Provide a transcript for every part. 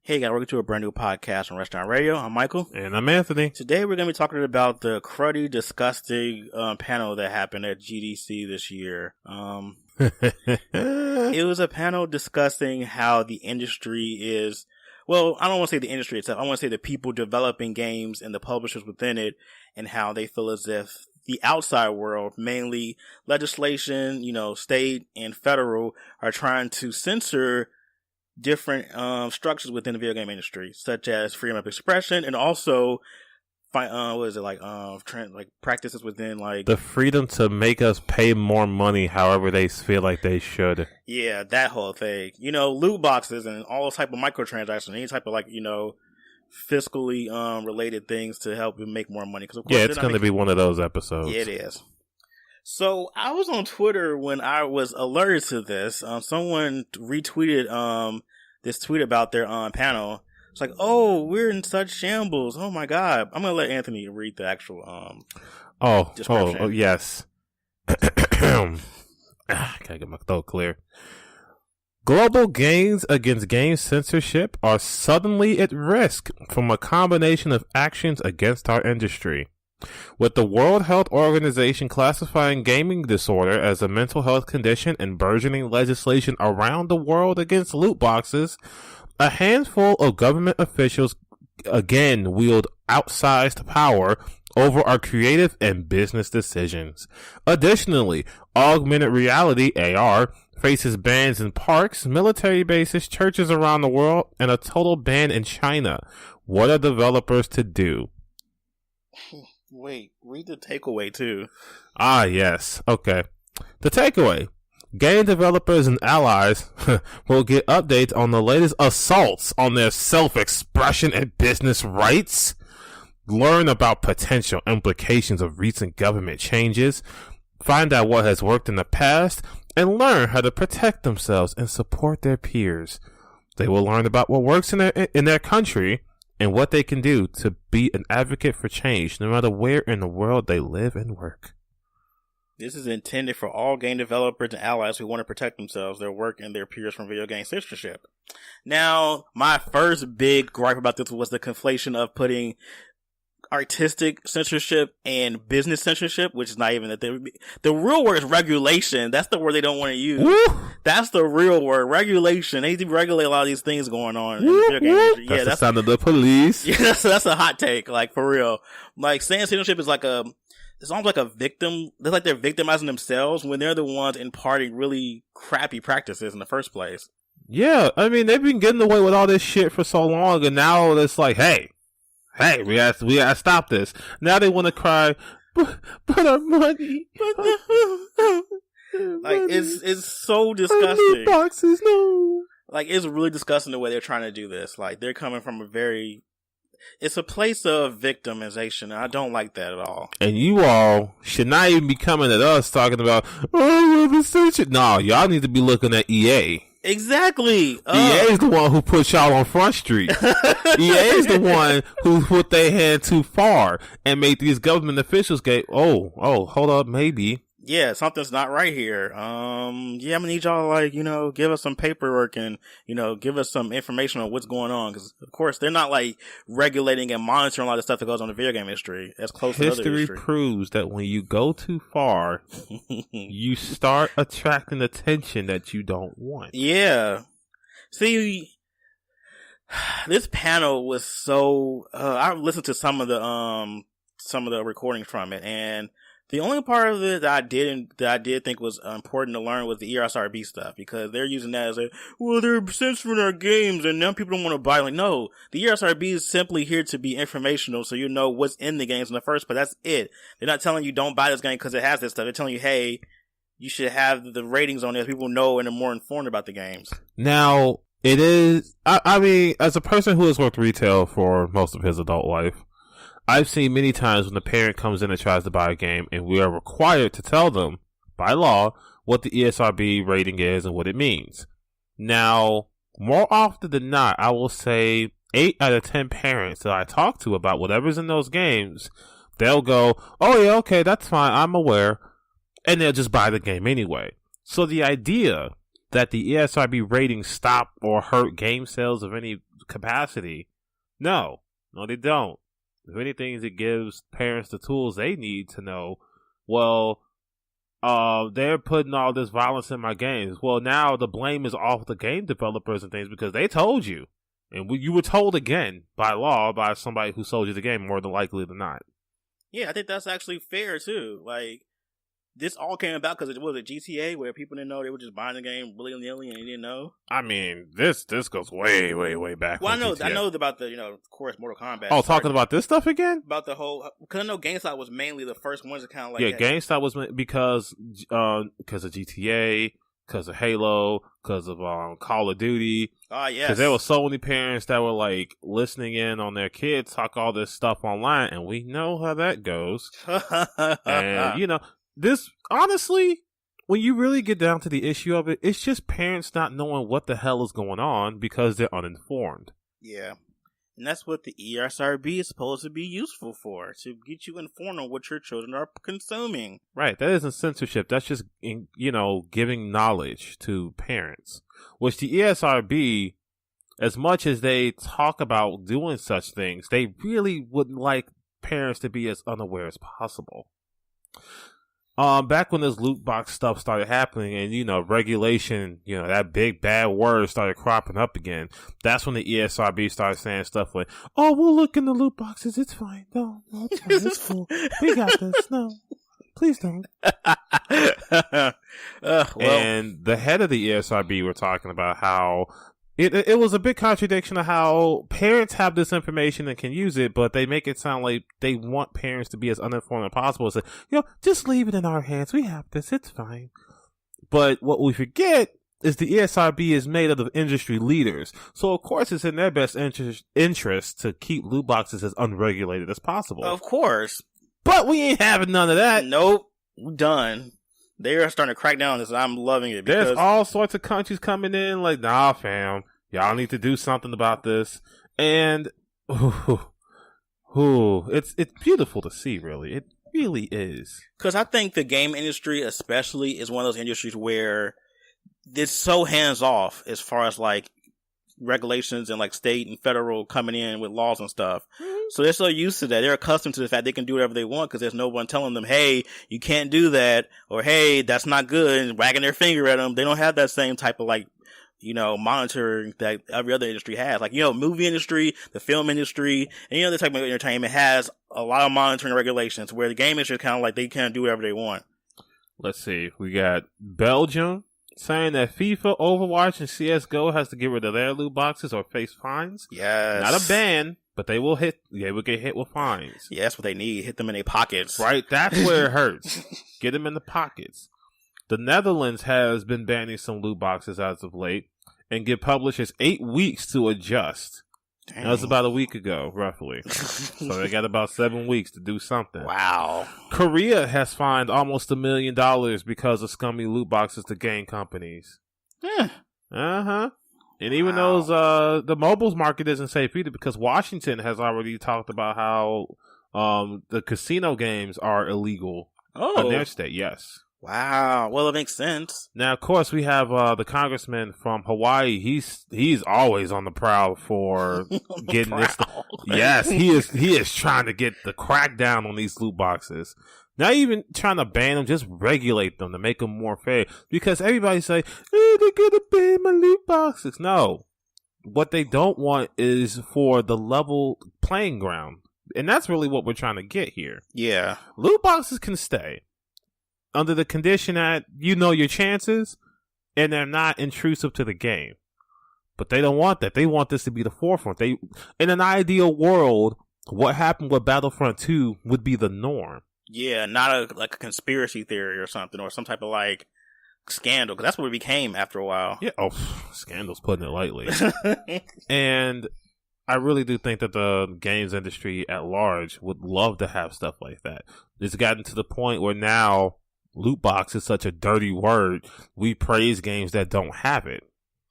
Hey guys, welcome to a brand new podcast on Restaurant Radio. I'm Michael. And I'm Anthony. Today we're going to be talking about the cruddy, disgusting panel that happened at GDC this year. It was a panel discussing how the industry is, well, I don't want to say the industry itself. I want to say the people developing games and the publishers within it, and how they feel as if the outside world, mainly legislation, state and federal, are trying to censor different structures within the video game industry, such as freedom of expression, and also practices within the freedom to make us pay more money however they feel like they should. Yeah, that whole thing. Loot boxes and all those type of microtransactions, any type of fiscally related things to help you make more money. 'Cause of course, it's going to be one of those episodes. Yeah, it is. So I was on Twitter when I was alerted to this. Someone retweeted this tweet about their panel. It's like, oh, we're in such shambles. Oh my God. I'm going to let Anthony read the actual description. Oh, yes. Gotta get my throat clear. Global gains against game censorship are suddenly at risk from a combination of actions against our industry. With the World Health Organization classifying gaming disorder as a mental health condition and burgeoning legislation around the world against loot boxes, a handful of government officials again wield outsized power over our creative and business decisions. Additionally, augmented reality, AR, faces bans in parks, military bases, churches around the world, and a total ban in China. What are developers to do? Wait, read the takeaway too. Ah, yes. Okay. The takeaway. Game developers and allies will get updates on the latest assaults on their self-expression and business rights, learn about potential implications of recent government changes, find out what has worked in the past, and learn how to protect themselves and support their peers. They will learn about what works in their country and what they can do to be an advocate for change, no matter where in the world they live and work. This is intended for all game developers and allies who want to protect themselves, their work, and their peers from video game censorship. Now, my first big gripe about this was the conflation of putting artistic censorship and business censorship, which is not even the real word is regulation. That's the word they don't want to use. Woo! That's the real word, regulation. They need to regulate a lot of these things going on in the video game industry. That's the sound of the police. Yeah, that's a hot take, for real. Saying censorship is it's almost like a victim. They're like they're victimizing themselves when they're the ones imparting really crappy practices in the first place. Yeah, I mean, they've been getting away with all this shit for so long, and now it's like, hey, we gotta stop this. Now they want to cry, but our money. It's so disgusting. Boxes, no. It's really disgusting the way they're trying to do this. They're coming from it's a place of victimization, and I don't like that at all. And you all should not even be coming at us talking about, no, y'all need to be looking at EA. Exactly. EA is the one who put y'all on Front Street. EA is the one who put their hand too far and made these government officials go, oh, hold up, maybe. Yeah, something's not right here. I'm gonna need y'all give us some paperwork and, give us some information on what's going on. Cause of course they're not regulating and monitoring a lot of stuff that goes on in the video game industry. That's close to other industry. History proves that when you go too far, you start attracting attention that you don't want. Yeah. See, this panel was so, I listened to some of the recordings from it, and the only part of it that I did think was important to learn was the ESRB stuff, because they're using that as they're censoring our games and now people don't want to buy. No, the ESRB is simply here to be informational, so you know what's in the games in the first place. That's it. They're not telling you don't buy this game because it has this stuff. They're telling you, hey, you should have the ratings on it so people know and are more informed about the games. Now, it is, I mean, as a person who has worked retail for most of his adult life, I've seen many times when the parent comes in and tries to buy a game, and we are required to tell them, by law, what the ESRB rating is and what it means. Now, more often than not, I will say 8 out of 10 parents that I talk to about whatever's in those games, they'll go, oh yeah, okay, that's fine, I'm aware, and they'll just buy the game anyway. So the idea that the ESRB ratings stop or hurt game sales of any capacity. No, they don't. If anything, it gives parents the tools they need to know, well, they're putting all this violence in my games. Well, now the blame is off the game developers and things because they told you. And you were told again by law by somebody who sold you the game more than likely than not. Yeah, I think that's actually fair too. Like, this all came about because it was a GTA where people didn't know, they were just buying the game willy-nilly and they didn't know. I mean, this goes way, way, way back. Well, I know about the, of course, Mortal Kombat. Oh, talking about this stuff again? About the whole, because I know GameStop was mainly the first ones to kind of like. Yeah, GameStop was because of GTA, because of Halo, because of Call of Duty. Oh, yes. Because there were so many parents that were like listening in on their kids talk all this stuff online, and we know how that goes. And this, honestly, when you really get down to the issue of it, it's just parents not knowing what the hell is going on because they're uninformed. Yeah. And that's what the ESRB is supposed to be useful for, to get you informed on what your children are consuming. Right. That isn't censorship. That's just, giving knowledge to parents. Which the ESRB, as much as they talk about doing such things, they really wouldn't like parents to be as unaware as possible. Back when this loot box stuff started happening and, regulation, that big bad word started cropping up again, that's when the ESRB started saying stuff like, oh, we'll look in the loot boxes. It's fine. No, it's fine. It's cool. We got this. No, please don't. And the head of the ESRB were talking about how it was a big contradiction of how parents have this information and can use it, but they make it sound like they want parents to be as uninformed as possible. So, just leave it in our hands. We have this. It's fine. But what we forget is the ESRB is made up of industry leaders. So, of course, it's in their best interest to keep loot boxes as unregulated as possible. Of course. But we ain't having none of that. Nope. Done. They are starting to crack down on this, and I'm loving it. There's all sorts of countries coming in like, nah, fam, y'all need to do something about this. And, it's beautiful to see, really. It really is. Because I think the game industry especially is one of those industries where it's so hands-off as far as, like, regulations and, like, state and federal coming in with laws and stuff. So they're so used to that. They're accustomed to the fact they can do whatever they want because there's no one telling them, hey, you can't do that, or hey, that's not good, and wagging their finger at them. They don't have that same type of, like, monitoring that every other industry has. Like, movie industry, the film industry, and the type of entertainment has a lot of monitoring regulations, where the game industry is kind of like they can't do whatever they want. Let's see. We got Belgium saying that FIFA, Overwatch, and CSGO has to get rid of their loot boxes or face fines. Yes. Not a ban, but they will get hit with fines. Yeah, that's what they need. Hit them in their pockets. Right? That's where it hurts. Get them in the pockets. The Netherlands has been banning some loot boxes as of late and give publishers 8 weeks to adjust. Dang. That was about a week ago, roughly. So they got about 7 weeks to do something. Wow. Korea has fined almost $1 million because of scummy loot boxes to game companies. Yeah. Uh-huh. And even those, the mobiles market isn't safe either because Washington has already talked about how the casino games are illegal in their state. Yes. Wow. Well, it makes sense. Now, of course, we have the congressman from Hawaii. He's always on the prowl for getting this. Yes, he is trying to get the crackdown on these loot boxes. Not even trying to ban them, just regulate them to make them more fair. Because everybody say, they're gonna ban my loot boxes. No. What they don't want is for the level playing ground. And that's really what we're trying to get here. Yeah. Loot boxes can stay under the condition that you know your chances and they're not intrusive to the game. But they don't want that. They want this to be the forefront. In an ideal world, what happened with Battlefront 2 would be the norm. Yeah, not a conspiracy theory or something, or some type of like scandal, because that's what it became after a while. Yeah, scandal's putting it lightly. And I really do think that the games industry at large would love to have stuff like that. It's gotten to the point where now loot box is such a dirty word. We praise games that don't have it.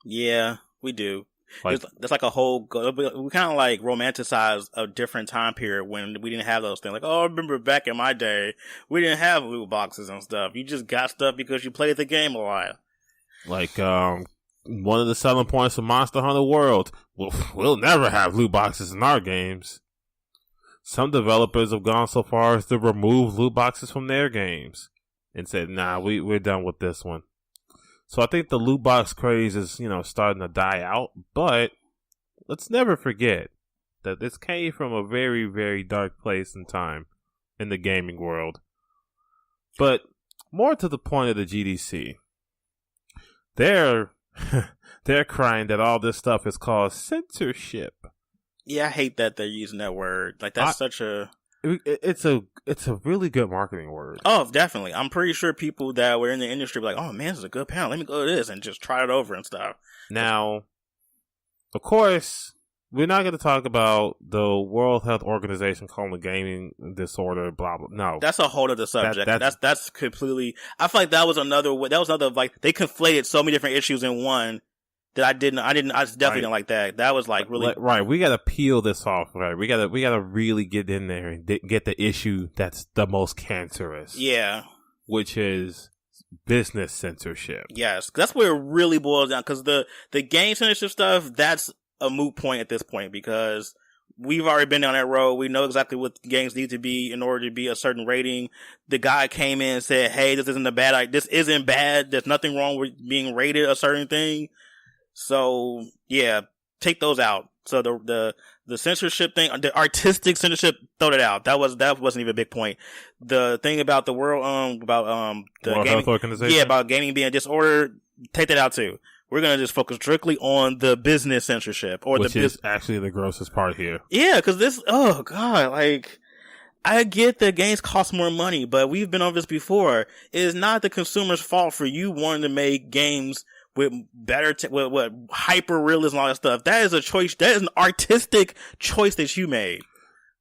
Yeah, we do. There's like a whole, we kind of like romanticize a different time period when we didn't have those things. Like, I remember back in my day, we didn't have loot boxes and stuff. You just got stuff because you played the game a lot. Like, one of the selling points of Monster Hunter World. We'll never have loot boxes in our games. Some developers have gone so far as to remove loot boxes from their games and said, nah, we're done with this one. So I think the loot box craze is, starting to die out, but let's never forget that this came from a very, very dark place and time in the gaming world. But more to the point of the GDC, they're crying that all this stuff is called censorship. Yeah, I hate that they're using that word. Like, that's it's a really good marketing word. Oh, definitely. I'm pretty sure people that were in the industry were like, oh man, this is a good panel. Let me go to this and just try it over and stuff. Now, of course, we're not going to talk about the World Health Organization calling the gaming disorder, blah, blah. No. That's a whole other subject. That's completely, I feel like that was another, like, they conflated so many different issues in one that I definitely didn't like that. That was like really. Right. We got to peel this off, right? We got to really get in there and get the issue that's the most cancerous. Yeah. Which is business censorship. Yes. That's where it really boils down. Cause the game censorship stuff, that's a moot point at this point because we've already been down that road. We know exactly what games need to be in order to be a certain rating. The guy came in and said, hey, this isn't bad. There's nothing wrong with being rated a certain thing. So yeah, take those out. So the censorship thing, the artistic censorship, throw that out. That wasn't even a big point. The thing about the world, the World gaming, Health Organization, yeah, about gaming being disordered, take that out too. We're gonna just focus strictly on the business censorship, which is actually the grossest part here. Yeah, because this, oh god, like. I get that games cost more money, but we've been over this before. It is not the consumer's fault for you wanting to make games with better, with hyper realism and all that stuff. That is a choice. That is an artistic choice that you made.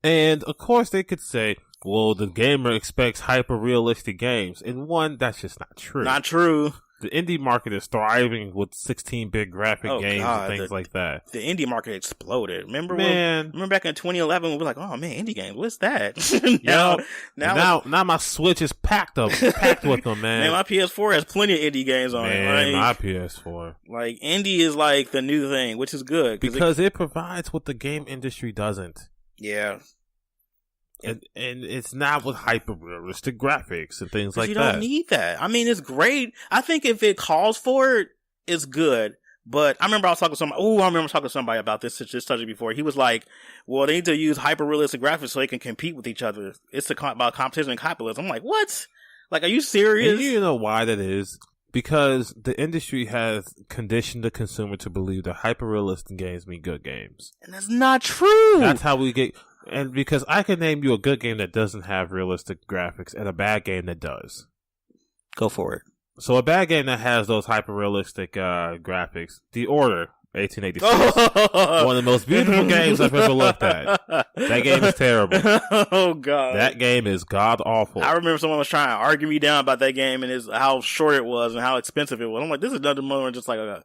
And of course they could say, well, the gamer expects hyper realistic games. And one, that's just not true. Not true. The indie market is thriving with 16-bit graphic games and things like that. The indie market exploded. Remember back in 2011 we were like, oh man, indie games, what's that? now my Switch is packed with them, man. Man, my PS4 has plenty of indie games on it. Man, my PS4. Like, indie is like the new thing, which is good. Because it provides what the game industry doesn't. Yeah. And it's not with hyper-realistic graphics and things like that. You don't need that. I mean, it's great. I think if it calls for it, it's good. But I remember talking to somebody about this subject before. He was like, well, they need to use hyper-realistic graphics so they can compete with each other. It's about competition and capitalism. I'm like, what? Like, are you serious? And you know why that is? Because the industry has conditioned the consumer to believe that hyper-realistic games mean good games. And that's not true. That's how we get... And because I can name you a good game that doesn't have realistic graphics and a bad game that does. Go for it. So a bad game that has those hyper-realistic graphics, The Order, 1886. One of the most beautiful games I've ever looked at. That game is terrible. Oh, God. That game is god-awful. I remember someone was trying to argue me down about that game and how short it was and how expensive it was. I'm like, this is nothing more than just like a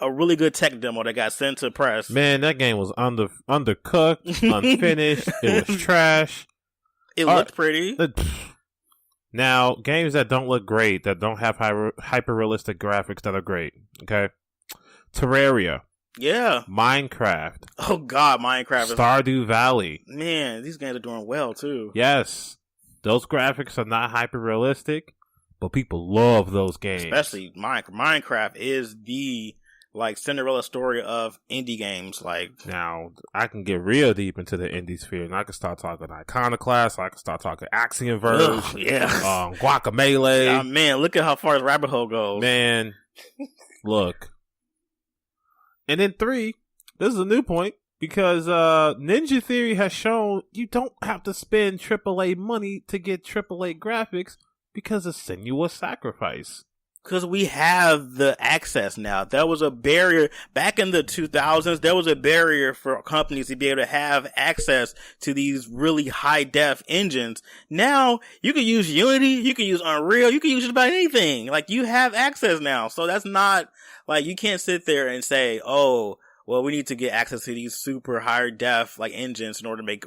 really good tech demo that got sent to press. Man, that game was undercooked, unfinished. It was trash. It looked pretty. Now, games that don't look great, that don't have hyper-realistic graphics that are great, okay? Terraria. Yeah. Minecraft. Oh, God, Minecraft. Stardew Valley. Man, these games are doing well, too. Yes. Those graphics are not hyper-realistic, but people love those games. Especially Minecraft is the Cinderella story of indie games. Now, I can get real deep into the indie sphere, and I can start talking Iconoclast, I can start talking Axiom Verge, Guacamelee. Man, look at how far this rabbit hole goes. Man, look. And then 3, this is a new point, because Ninja Theory has shown you don't have to spend AAA money to get AAA graphics, because of sinuous sacrifice. Because we have the access now. That was a barrier. Back in the 2000s, there was a barrier for companies to be able to have access to these really high-def engines. Now, you can use Unity, you can use Unreal, you can use just about anything. You have access now. So that's not, you can't sit there and say, oh, well, we need to get access to these super high-def, engines in order to make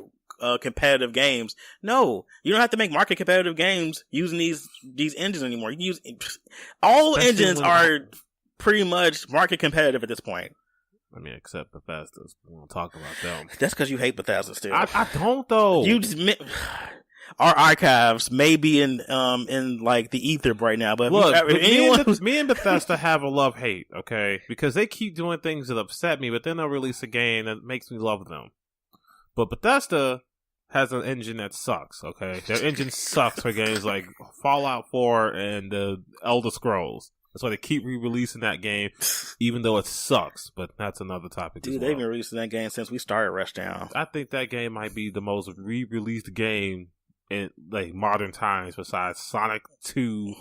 competitive games. No, you don't have to make market competitive games using these engines anymore. You can use all engines are pretty much market competitive at this point. I mean, except Bethesda's. We won't talk about them. That's because you hate Bethesda still. I don't though. You just our archives may be in like the ether right now, but look, if me and Bethesda have a love-hate, okay? Because they keep doing things that upset me, but then they'll release a game that makes me love them. But Bethesda has an engine that sucks, okay? Their engine sucks for games like Fallout 4 and Elder Scrolls. That's why they keep re-releasing that game, even though it sucks. But that's another topic. Dude, they've been releasing that game since we started Rushdown. I think that game might be the most re-released game in like modern times, besides Sonic 2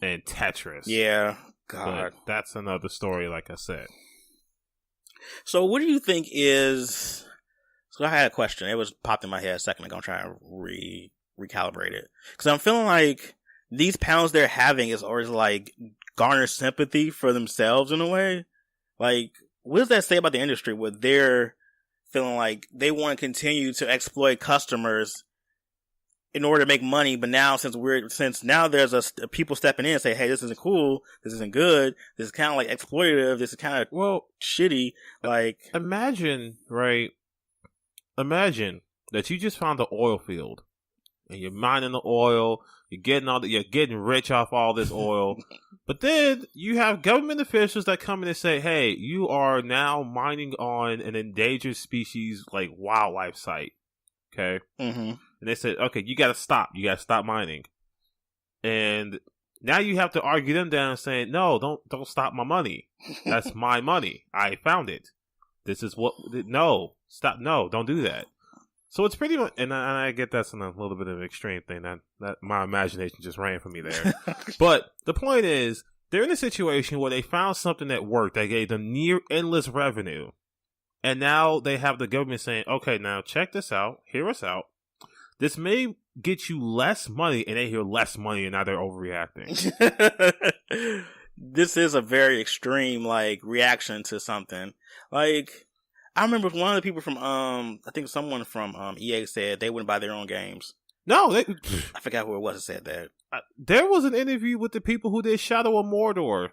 and Tetris. Yeah, God, but that's another story. Like I said. So, what do you think is? So, I had a question. It was popped in my head a second ago. I'm trying to recalibrate it because I'm feeling like these panels they're having is always like garner sympathy for themselves in a way. Like, what does that say about the industry? Where they're feeling like they want to continue to exploit customers in order to make money, but now since now there's a people stepping in and say, hey, this isn't cool, this isn't good, this is kind of like exploitative, this is kind of shitty. Like, imagine that you just found the oil field and you're mining the oil, you're getting rich off all this oil, but then you have government officials that come in and say, hey, you are now mining on an endangered species like wildlife site. Okay. Mm-hmm. And they said, okay, you gotta stop mining. And now you have to argue them down saying, no, don't stop my money. That's my money. I found it. This is don't do that. So it's pretty much, and I get that's a little bit of an extreme thing that my imagination just ran from me there. But the point is, they're in a situation where they found something that worked, that gave them near endless revenue. And now they have the government saying, okay, now check this out, hear us out. This may get you less money, and they hear less money, and now they're overreacting. This is a very extreme, like, reaction to something. Like, I remember one of the people from, I think someone from EA said they wouldn't buy their own games. No, I forgot who it was that said that. There was an interview with the people who did Shadow of Mordor,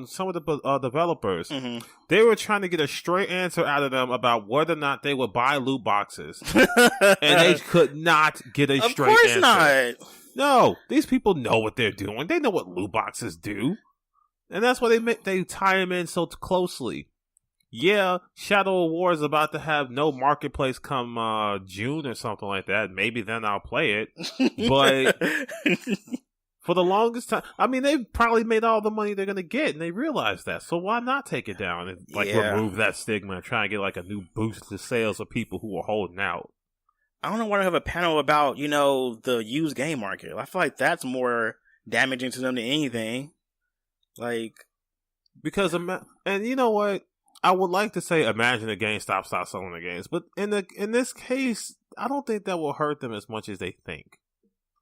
some of the developers. Mm-hmm. They were trying to get a straight answer out of them about whether or not they would buy loot boxes, and they could not get a straight answer. Of course not. No, these people know what they're doing. They know what loot boxes do, and that's why they tie them in so closely. Yeah, Shadow of War is about to have no marketplace come June or something like that. Maybe then I'll play it. But for the longest time, I mean, they've probably made all the money they're going to get, and they realize that. So why not take it down and remove that stigma and try and get like a new boost to sales of people who are holding out? I don't know why they have a panel about, the used game market. I feel like that's more damaging to them than anything. Like, because, and you know what? I would like to say, imagine a GameStop stop selling the games, but in this case, I don't think that will hurt them as much as they think.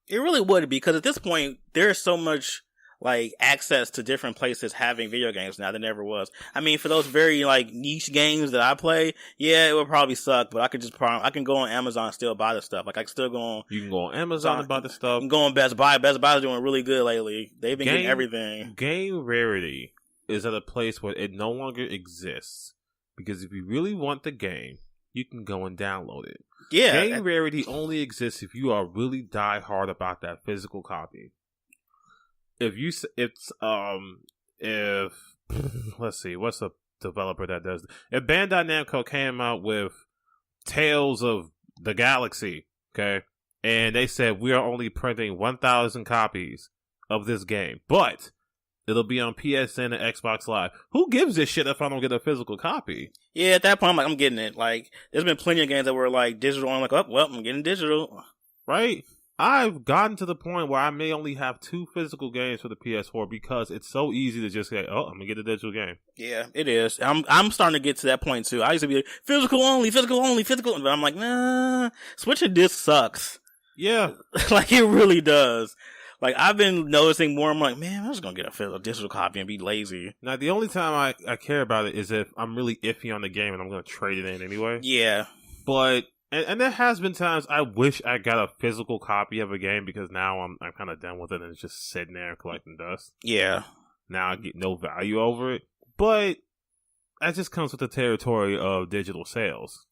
It really would, because at this point, there's so much like access to different places having video games now than there ever was. I mean, for those very like niche games that I play, yeah, it would probably suck, but I can go on Amazon and still buy the stuff. Like I can still go on. You can go on Amazon and buy the stuff. You can go on Best Buy. Best Buy's doing really good lately. They've been getting everything. Game rarity is at a place where it no longer exists, because if you really want the game, you can go and download it. Yeah, game rarity only exists if you are really die hard about that physical copy. If let's see, what's a developer that does? If Bandai Namco came out with Tales of the Galaxy, okay, and they said we are only printing 1,000 copies of this game, but it'll be on PSN and Xbox Live. Who gives a shit if I don't get a physical copy? Yeah, at that point, I'm like, I'm getting it. Like, there's been plenty of games that were like digital. I'm like, oh, well, I'm getting digital. Right? I've gotten to the point where I may only have 2 physical games for the PS4 because it's so easy to just say, oh, I'm gonna get a digital game. Yeah, it is. I'm starting to get to that point too. I used to be like, physical only, but I'm like, nah, switching disc sucks. Yeah. Like, it really does. Like, I've been noticing more. I'm like, man, I'm just gonna get a digital copy and be lazy. Now, the only time I care about it is if I'm really iffy on the game and I'm gonna trade it in anyway. Yeah. But and there has been times I wish I got a physical copy of a game because now I'm kind of done with it and it's just sitting there collecting dust. Yeah. now I get no value over it. But that just comes with the territory of digital sales.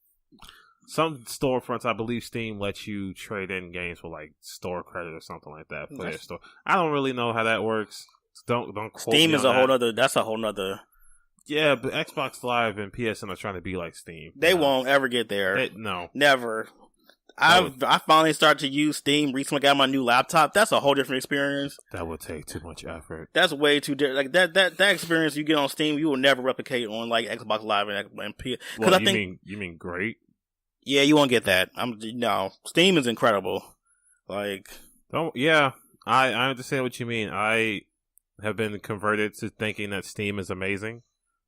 Some storefronts, I believe Steam lets you trade in games for like store credit or something like that for their store. I don't really know how that works. Don't quote Steam me is on a whole other. That's a whole other. Yeah, but Xbox Live and PSN are trying to be like Steam. They won't ever get there. No, never. I finally started to use Steam recently. Got my new laptop. That's a whole different experience. That would take too much effort. That's way too different. Like that experience you get on Steam, you will never replicate on like Xbox Live and PS. Well, you mean great? Yeah, you won't get that. No. Steam is incredible. Like, I understand what you mean. I have been converted to thinking that Steam is amazing,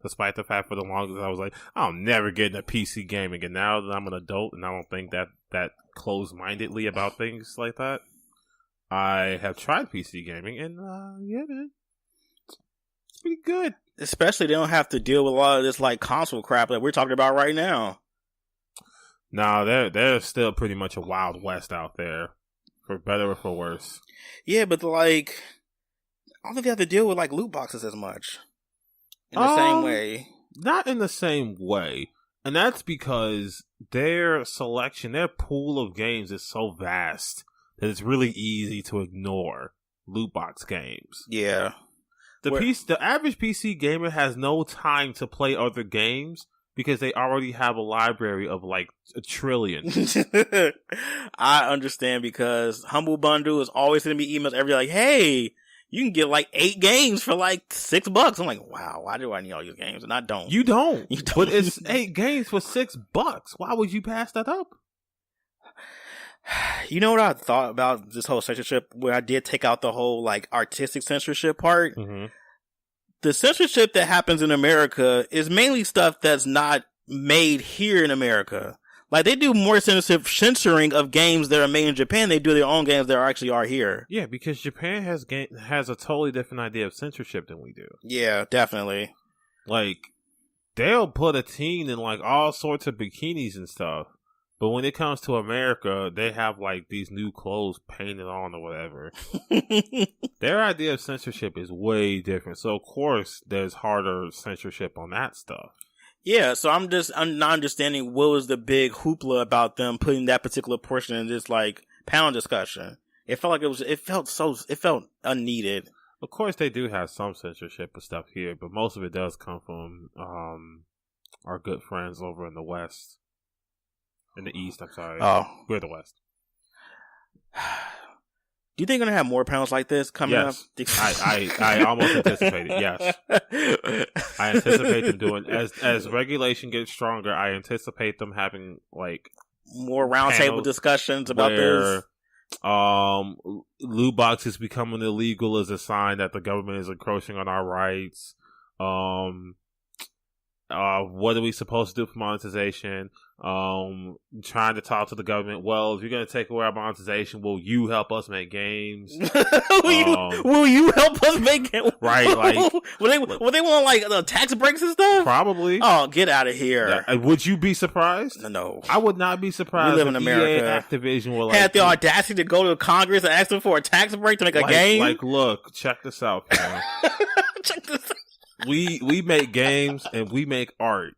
despite the fact for the longest I was like, I'll never get into PC gaming. And now that I'm an adult and I don't think that closed-mindedly about things like that, I have tried PC gaming and yeah, man, it's pretty good. Especially they don't have to deal with a lot of this like console crap that we're talking about right now. No, they're still pretty much a wild west out there, for better or for worse. Yeah, but like, I don't think they have to deal with like loot boxes as much in the same way. Not in the same way, and that's because their selection, their pool of games is so vast that it's really easy to ignore loot box games. Yeah, the average PC gamer has no time to play other games, because they already have a library of like 1 trillion. I understand, because Humble Bundle is always sending me emails every day like, hey, you can get like 8 games for like $6. I'm like, wow, why do I need all these games? And I don't. You don't. But it's 8 games for $6. Why would you pass that up? You know what I thought about this whole censorship, where I did take out the whole like artistic censorship part? Mm-hmm. The censorship that happens in America is mainly stuff that's not made here in America. Like, they do more censoring of games that are made in Japan. They do their own games that actually are here. Yeah, because Japan has a totally different idea of censorship than we do. Yeah, definitely. Like, they'll put a teen in like all sorts of bikinis and stuff. But when it comes to America, they have like these new clothes painted on or whatever. Their idea of censorship is way different. So of course there's harder censorship on that stuff. Yeah, so I'm not understanding what was the big hoopla about them putting that particular portion in this like panel discussion. It felt like it felt unneeded. Of course they do have some censorship and stuff here, but most of it does come from our good friends over in the West. In the East, I'm sorry. Oh. We're the West. Do you think they're going to have more panels like this coming up? I almost anticipate it, yes. I anticipate them doing, as regulation gets stronger, I anticipate them having, like, more roundtable discussions about this. Loot boxes becoming illegal is a sign that the government is encroaching on our rights. What are we supposed to do for monetization? Trying to talk to the government. Well, if you're going to take away our monetization, will you help us make games? will you help us make games? Right, like, will they want like tax breaks and stuff? Probably. Oh, get out of here! Yeah. Would you be surprised? No, I would not be surprised. We live in America. Activision will had the audacity to go to Congress and ask them for a tax break to make a game. Like, look, check this out, Karen. Check this out. We make games and we make art.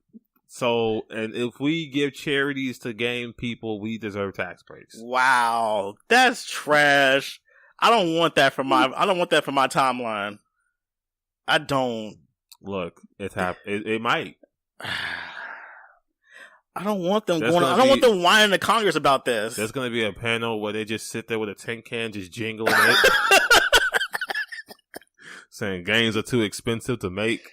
So, and if we give charities to game people, we deserve tax breaks. Wow, that's trash. I don't want that for my timeline. I don't. Look, it might. I don't want them want them whining to Congress about this. There's going to be a panel where they just sit there with a tin can just jingling it. Saying games are too expensive to make.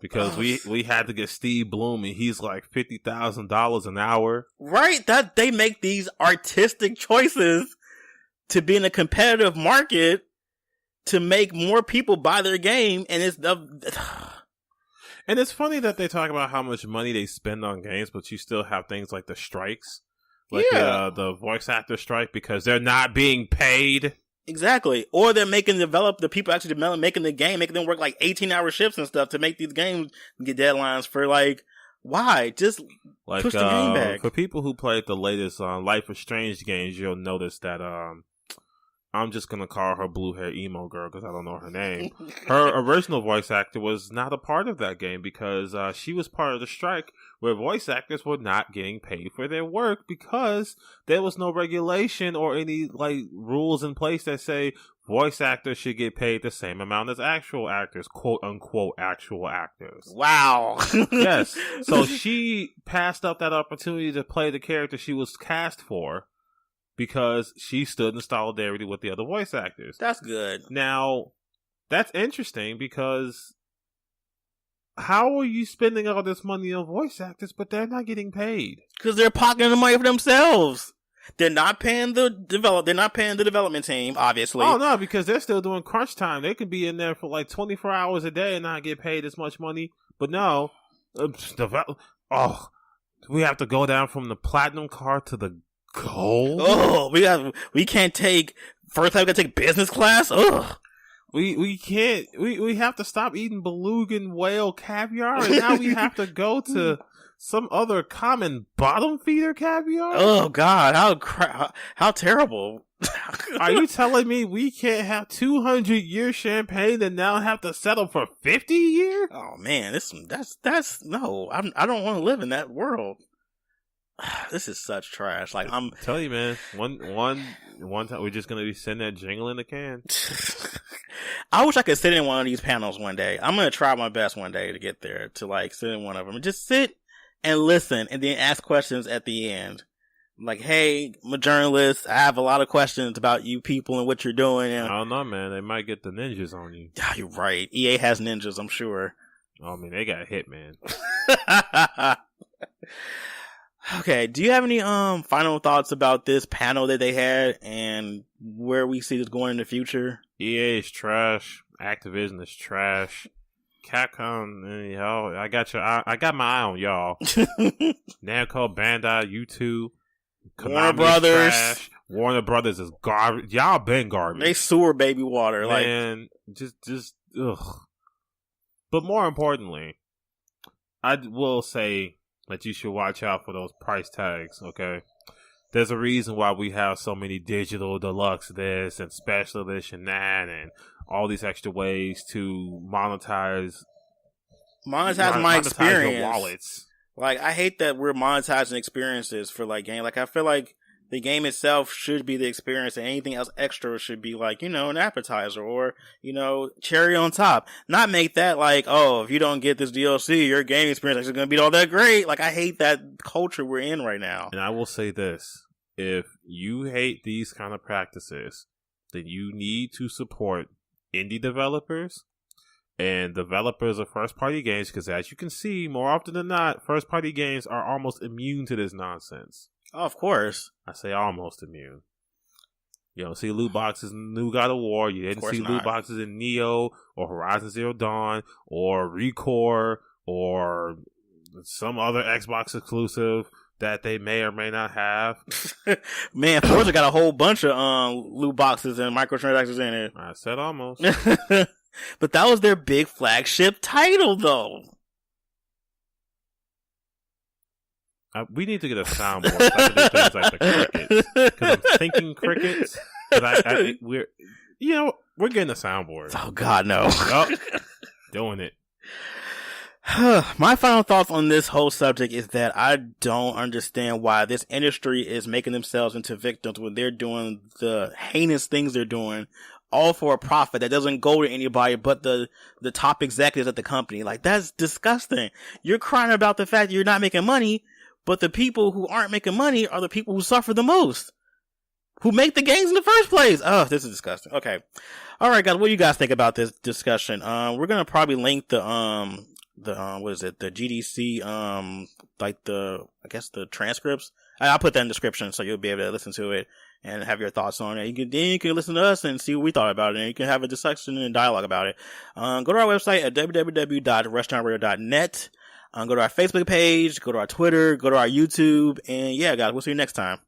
Because we had to get Steve Bloom and he's like $50,000 an hour. Right, that they make these artistic choices to be in a competitive market to make more people buy their game, and it's funny that they talk about how much money they spend on games, but you still have things like the strikes, like the voice actor strike, because they're not being paid. Exactly. Or they're making the people actually making the game, making them work like 18-hour shifts and stuff to make these games get deadlines for like, why? Just like, push the game back. For people who played the latest Life is Strange games, you'll notice that I'm just going to call her blue hair emo girl because I don't know her name. Her original voice actor was not a part of that game because she was part of the strike where voice actors were not getting paid for their work because there was no regulation or any rules in place that say voice actors should get paid the same amount as actual actors, quote unquote actual actors. Wow. Yes. So she passed up that opportunity to play the character she was cast for because she stood in solidarity with the other voice actors. That's good. Now, that's interesting because how are you spending all this money on voice actors, but they're not getting paid? Because they're pocketing the money for themselves. They're not paying the development team, obviously. Oh no, because they're still doing crunch time. They could be in there for 24 hours a day and not get paid as much money. But no, we have to go down from the platinum card to the gold. Oh, we can't take first time. We gotta take business class. Ugh. We can't. We have to stop eating beluga and whale caviar, and now we have to go to some other common bottom feeder caviar. Oh God, how terrible! Are you telling me we can't have 200-year champagne and now have to settle for 50-year? Oh man, that's no. I don't want to live in that world. This is such trash. I'm telling you, man. One time we're just gonna be sitting there jingling the can. I wish I could sit in one of these panels one day. I'm gonna try my best one day to get there to sit in one of them and just sit and listen and then ask questions at the end. Hey, I'm a journalist. I have a lot of questions about you people and what you're doing. I don't know, man. They might get the ninjas on you. You're right. EA has ninjas, I'm sure. I mean, they got Hitman. Okay, do you have any final thoughts about this panel that they had and where we see this going in the future? EA is trash. Activision is trash. Capcom, y'all, I got my eye on y'all. Namco, Bandai, U2, Warner Brothers. Trash. Warner Brothers is garbage. Y'all been garbage. They sewer baby water. Man, just ugh. But more importantly, I will say that you should watch out for those price tags, okay? There's a reason why we have so many digital deluxe this and special edition that and all these extra ways to monetize my experience. Your wallets. I hate that we're monetizing experiences for game. I feel like the game itself should be the experience and anything else extra should be an appetizer or, cherry on top. Not make that if you don't get this DLC, your game experience is going to be all that great. I hate that culture we're in right now. And I will say this. If you hate these kind of practices, then you need to support indie developers and developers of first-party games because as you can see, more often than not, first-party games are almost immune to this nonsense. Oh, of course. I say almost immune. You don't see loot boxes in New God of War. You didn't see loot boxes in Neo or Horizon Zero Dawn or Recore or some other Xbox exclusive that they may or may not have. Man, Forza got a whole bunch of loot boxes and microtransactions in it. I said almost. But that was their big flagship title, though. We need to get a soundboard. So I can do things like the crickets. Because I'm thinking crickets. We're getting a soundboard. Oh, God, no. Oh, doing it. My final thoughts on this whole subject is that I don't understand why this industry is making themselves into victims when they're doing the heinous things they're doing, all for a profit that doesn't go to anybody but the top executives at the company. That's disgusting. You're crying about the fact that you're not making money, but the people who aren't making money are the people who suffer the most, who make the games in the first place. Oh, this is disgusting. Okay. All right, guys. What do you guys think about this discussion? We're going to probably link the GDC, the transcripts. I'll put that in the description so you'll be able to listen to it and have your thoughts on it. You can listen to us and see what we thought about it, and you can have a discussion and dialogue about it. Go to our website at www.restaurantradio.net. Go to our Facebook page, go to our Twitter, go to our YouTube, and yeah, guys, we'll see you next time.